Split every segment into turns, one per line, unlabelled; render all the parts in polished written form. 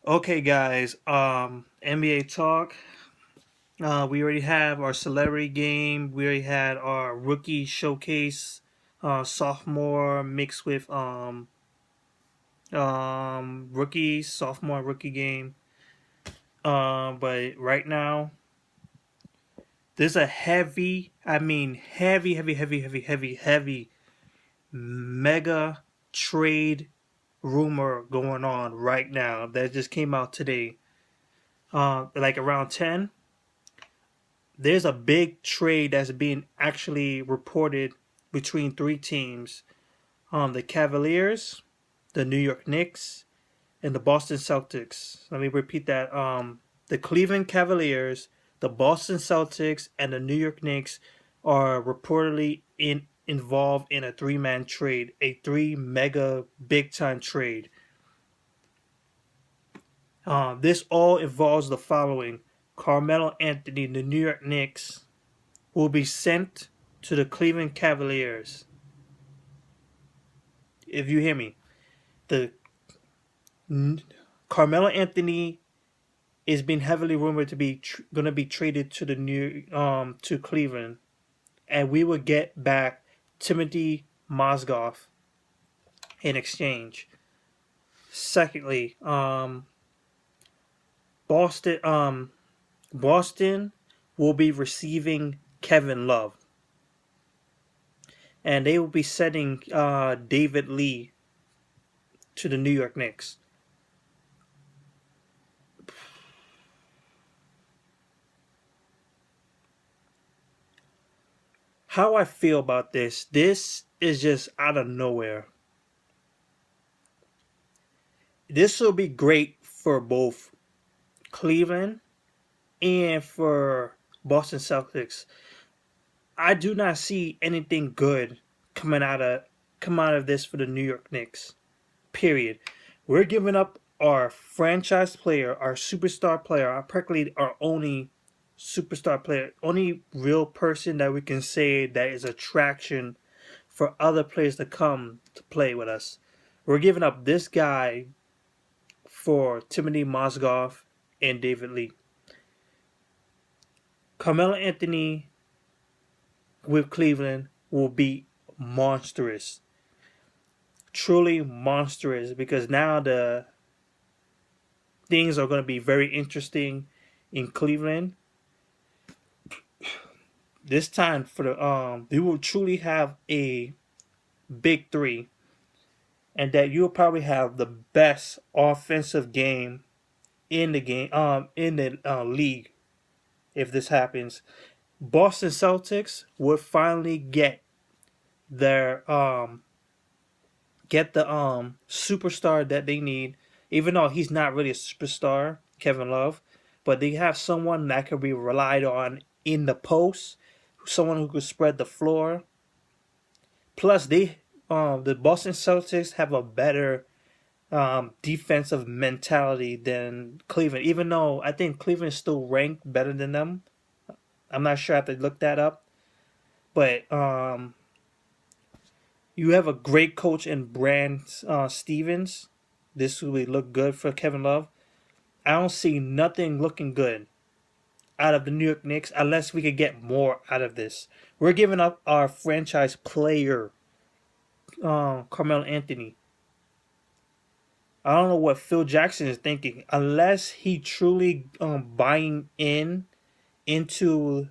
Okay, guys. NBA talk. We already have our celebrity game. We already had our rookie showcase, sophomore mixed with rookie sophomore rookie game. But right now there's a heavy, I mean heavy mega trade rumor going on right now that just came out today. Like around 10. There's a big trade that's being actually reported between three teams: the Cavaliers, the New York Knicks, and the Boston Celtics. Let me repeat that: the Cleveland Cavaliers, the Boston Celtics, and the New York Knicks are reportedly involved in a three-man trade, a three mega big time trade. This all involves the following: Carmelo Anthony, the New York Knicks, will be sent to the Cleveland Cavaliers. If you hear me, the Carmelo Anthony is being heavily rumored to be going to be traded to the new to Cleveland, and we will get back Timothy Mozgov in exchange. Secondly, Boston Boston will be receiving Kevin Love, and they will be sending David Lee to the New York Knicks. How I feel about this is just out of nowhere. This will be great for both Cleveland and for Boston Celtics. I do not see anything good coming out of this for the New York Knicks. Period. We're giving up our franchise player, our superstar player, practically our only superstar player, only real person that we can say that is attraction for other players to come to play with us. We're giving up this guy for Timothy Mozgov and David Lee. Carmelo Anthony with Cleveland will be monstrous. Truly monstrous, because now the things are going to be very interesting in Cleveland. This time for the they will truly have a big three, and that you'll probably have the best offensive game in the league if this happens. Boston Celtics would finally their get the superstar that they need, even though he's not really a superstar, Kevin Love, but they have someone that can be relied on in the post, someone who could spread the floor. Plus, the Boston Celtics have a better defensive mentality than Cleveland, even though I think Cleveland is still ranked better than them. I'm not sure. I have to look that up. But you have a great coach in Brand Stevens. This will look good for Kevin Love. I don't see nothing looking good out of the New York Knicks unless we could get more out of this. We're giving up our franchise player, Carmelo Anthony. I don't know what Phil Jackson is thinking. Unless he truly buying into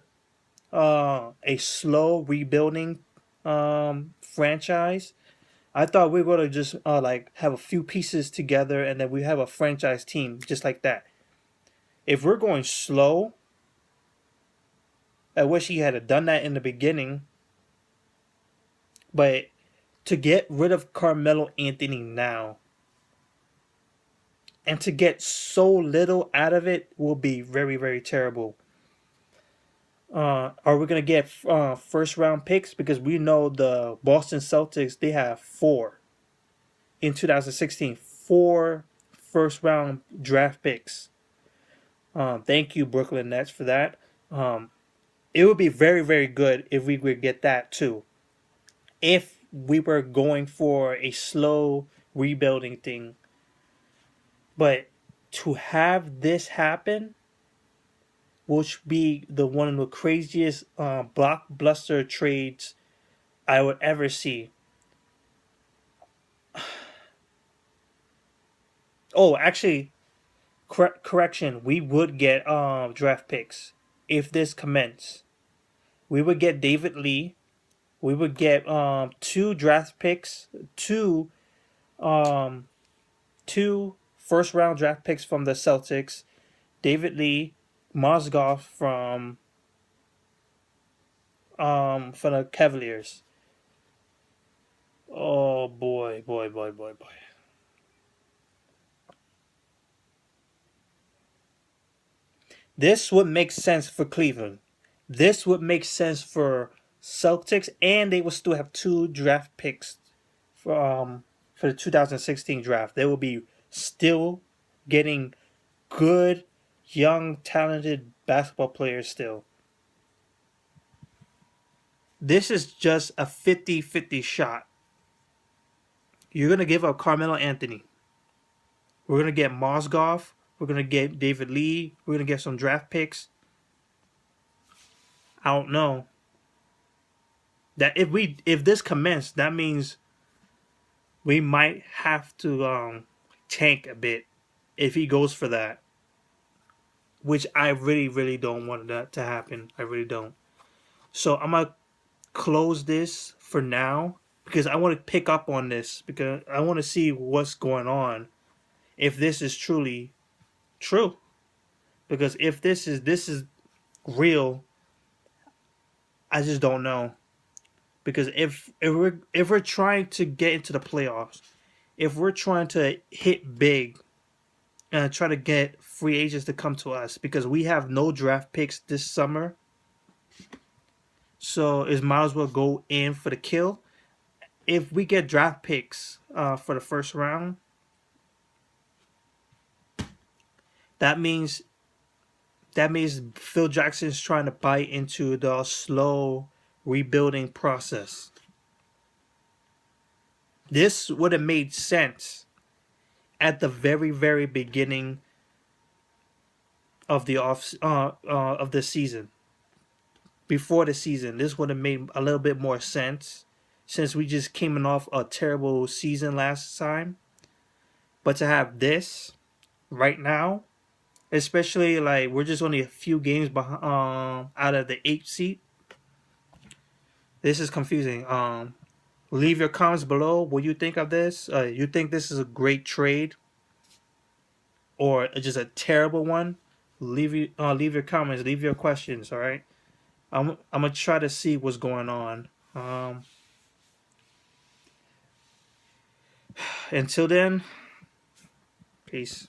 a slow rebuilding franchise. I thought we were gonna just like have a few pieces together and then we have a franchise team just like that. If we're going slow, I wish he had done that in the beginning. But to get rid of Carmelo Anthony now and to get so little out of it will be very, very terrible. Are we gonna get first round picks? Because we know the Boston Celtics, they have four in 2016, four first round draft picks. Thank you, Brooklyn Nets, for that. It would be very, very good if we could get that too. If we were going for a slow rebuilding thing. But To have this happen, which be the one of the craziest blockbuster trades I would ever see. Oh, actually, correction, we would get draft picks if this commenced. We would get David Lee. We would get two draft picks, um two first round draft picks from the Celtics, David Lee, Mozgov from the Cavaliers. Oh boy, boy, boy, boy, boy. This would make sense for Cleveland. This would make sense for Celtics, and they would still have two draft picks for the 2016 draft. They will be still getting good, young, talented basketball players still. This is just a 50-50 shot. You're going to give up Carmelo Anthony. We're going to get Mozgov. We're going to get David Lee. We're going to get some draft picks. I don't know. That if this commenced, that means we might have to tank a bit if he goes for that, which I really, really don't want that to happen. I really don't. So I'm gonna close this for now because I want to pick up on this because I want to see what's going on. If this is truly true, because if this is real, I just don't know. Because if we're trying to get into the playoffs, if we're trying to hit big and try to get free agents to come to us, because we have no draft picks this summer, so it might as well go in for the kill. If we get draft picks for the first round, that means Phil Jackson's trying to buy into the slow rebuilding process. This would have made sense at the very, very beginning of the season. Before the season, this would have made a little bit more sense since we just came off a terrible season last time. But to have this right now, especially like we're just only a few games behind, out of the 8th seat, this is confusing. Leave your comments below. What you think of this? You think this is a great trade or just a terrible one? Leave your comments. Leave your questions. All right. I'm gonna try to see what's going on. Until then, peace.